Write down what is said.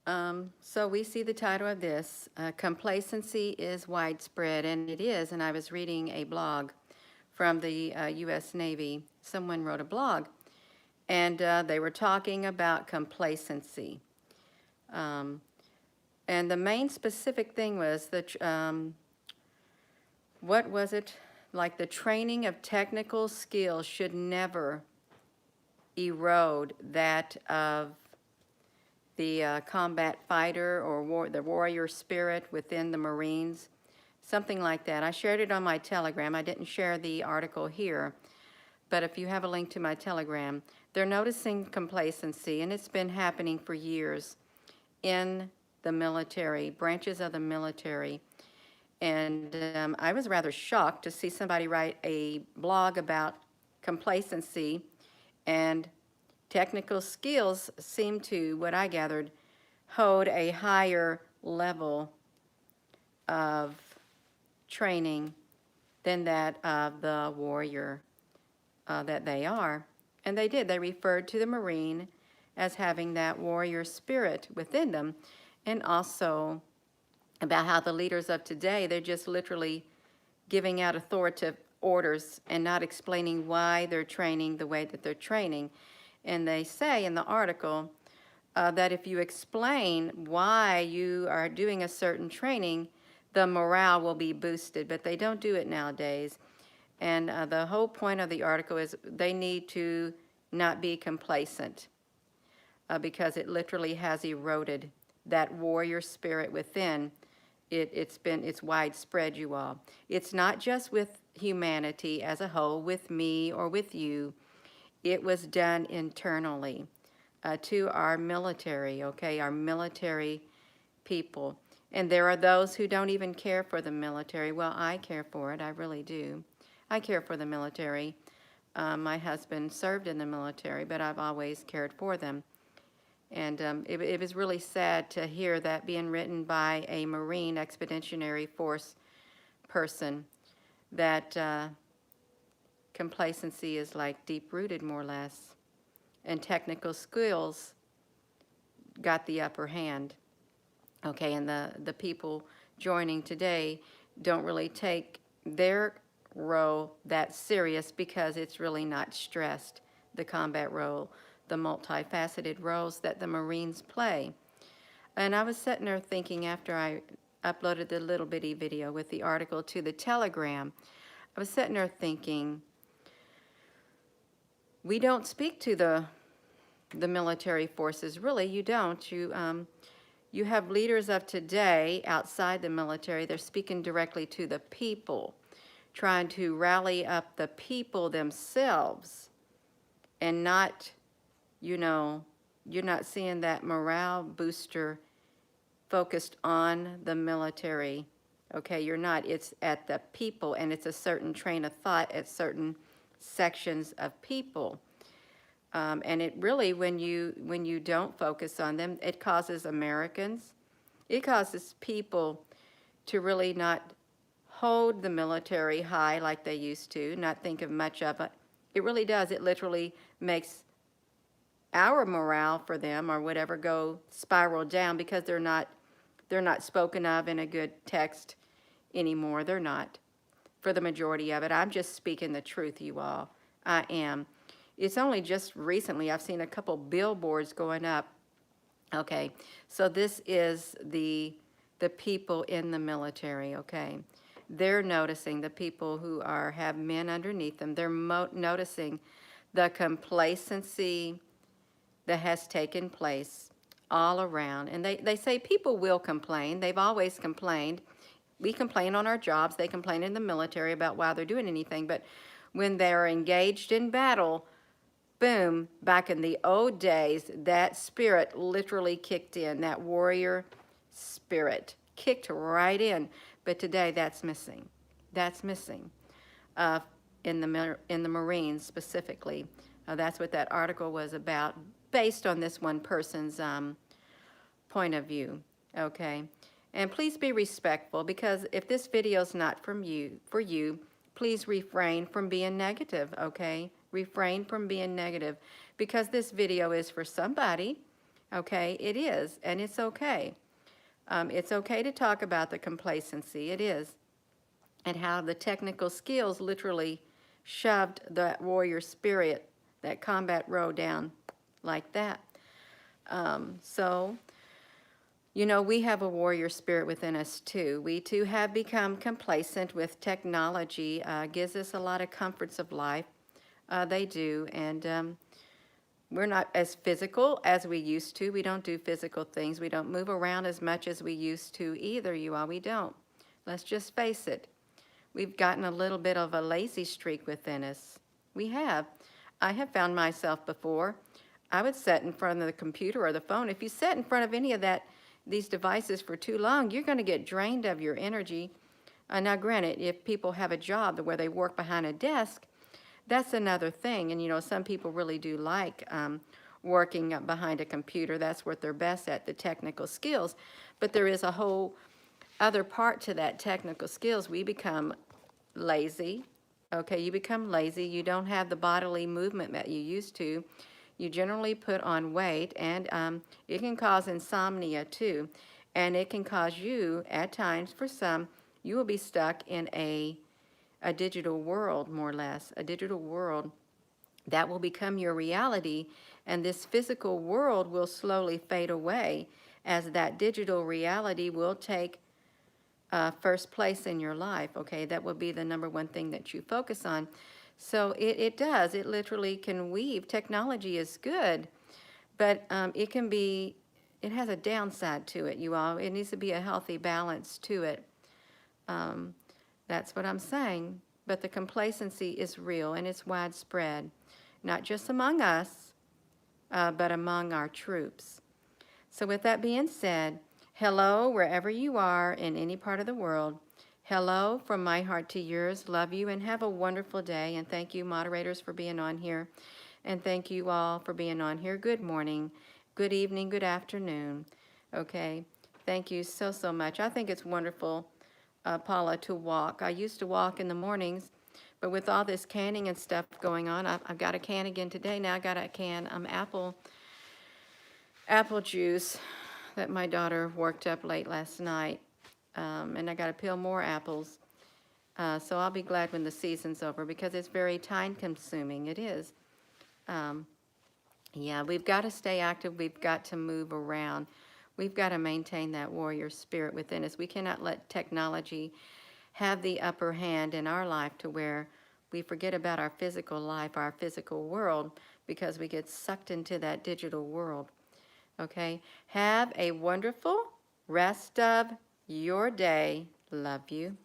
So we see the title of this, Complacency is Widespread, and it is. And I was reading a blog from the U.S. Navy. Someone wrote a blog, and they were talking about complacency. Um, and the main specific thing was what was it? Like the training of technical skills should never erode that of the combat fighter or the warrior spirit within the Marines, something like that. I shared it on my Telegram. I didn't share the article here, but if you have a link to my Telegram, they're noticing complacency, and it's been happening for years in the military, branches of the military. And I was rather shocked to see somebody write a blog about complacency, and technical skills seem to, what I gathered, hold a higher level of training than that of the warrior that they are. And they did. They referred to the Marine as having that warrior spirit within them, and also about how the leaders of today, they're just literally giving out authoritative orders and not explaining why they're training the way that they're training. And they say in the article that if you explain why you are doing a certain training, the morale will be boosted, but they don't do it nowadays. And the whole point of the article is they need to not be complacent because it literally has eroded that warrior spirit within. It's widespread, you all. It's not just with humanity as a whole, with me or with you. It was done internally to our military, okay, our military people. And there are those who don't even care for the military. Well, I care for it, I really do. I care for the military. My husband served in the military, but I've always cared for them. And it was really sad to hear that being written by a Marine Expeditionary Force person, that complacency is like deep-rooted, more or less, and technical skills got the upper hand. Okay, and the people joining today don't really take their role that serious because it's really not stressed, the combat role, the multifaceted roles that the Marines play. And I was sitting there thinking after I uploaded the little bitty video with the article to the Telegram, I was sitting there thinking, we don't speak to the military forces, really, you don't. You have leaders of today outside the military, they're speaking directly to the people, trying to rally up the people themselves, and not, you're not seeing that morale booster focused on the military. Okay, you're not. It's at the people, and it's a certain train of thought at certain sections of people. And it really, when you don't focus on them, it causes Americans, it causes people to really not hold the military high like they used to, not think of much of it. It really does. It literally makes our morale for them or whatever go spiral down because they're not spoken of in a good text anymore. They're not, for the majority of it. I'm just speaking the truth, you all. I am. It's only just recently I've seen a couple billboards going up. Okay, so this is the people in the military, okay? They're noticing, the people who have men underneath them, they're noticing the complacency that has taken place all around. And they say people will complain. They've always complained. We complain on our jobs. They complain in the military about why they're doing anything. But when they're engaged in battle, boom, back in the old days, that spirit literally kicked in. That warrior spirit kicked right in. But today, that's missing. That's missing in the Marines specifically. That's what that article was about, based on this one person's point of view, okay? And please be respectful, because if this video is not for you, please refrain from being negative, okay? Refrain from being negative, because this video is for somebody. Okay, it is, and it's okay. It's okay to talk about the complacency, it is, and how the technical skills literally shoved that warrior spirit, that combat row down like that. So, you know, we have a warrior spirit within us too. We too have become complacent with technology. Gives us a lot of comforts of life. They do, and we're not as physical as we used to. We don't do physical things. We don't move around as much as we used to either, you all. We don't. Let's just face it. We've gotten a little bit of a lazy streak within us. We have. I have found myself before. I would sit in front of the computer or the phone. If you sit in front of any of these devices for too long, you're going to get drained of your energy. Now, granted, if people have a job where they work behind a desk, that's another thing. And, you know, some people really do like working behind a computer. That's what they're best at, the technical skills. But there is a whole other part to that technical skills. We become lazy. Okay, you become lazy. You don't have the bodily movement that you used to. You generally put on weight, and it can cause insomnia too. And it can cause you, at times, for some, you will be stuck in a digital world, more or less, a digital world that will become your reality, and this physical world will slowly fade away as that digital reality will take first place in your life, okay? That will be the number one thing that you focus on. So it does. It literally can weave. Technology is good, but it has a downside to it, you all. It needs to be a healthy balance to it. That's what I'm saying. But the complacency is real and it's widespread, not just among us, but among our troops. So with that being said, hello wherever you are in any part of the world. Hello from my heart to yours. Love you and have a wonderful day. And thank you, moderators, for being on here. And thank you all for being on here. Good morning, good evening, good afternoon. Okay, thank you so, so much. I think it's wonderful, Paula, to walk. I used to walk in the mornings, but with all this canning and stuff going on, I've got a can again today. Now I got a can apple juice that my daughter worked up late last night, and I got to peel more apples. So I'll be glad when the season's over because it's very time consuming. It is. Yeah, we've got to stay active. We've got to move around. We've got to maintain that warrior spirit within us. We cannot let technology have the upper hand in our life to where we forget about our physical life, our physical world, because we get sucked into that digital world. Okay? Have a wonderful rest of your day. Love you.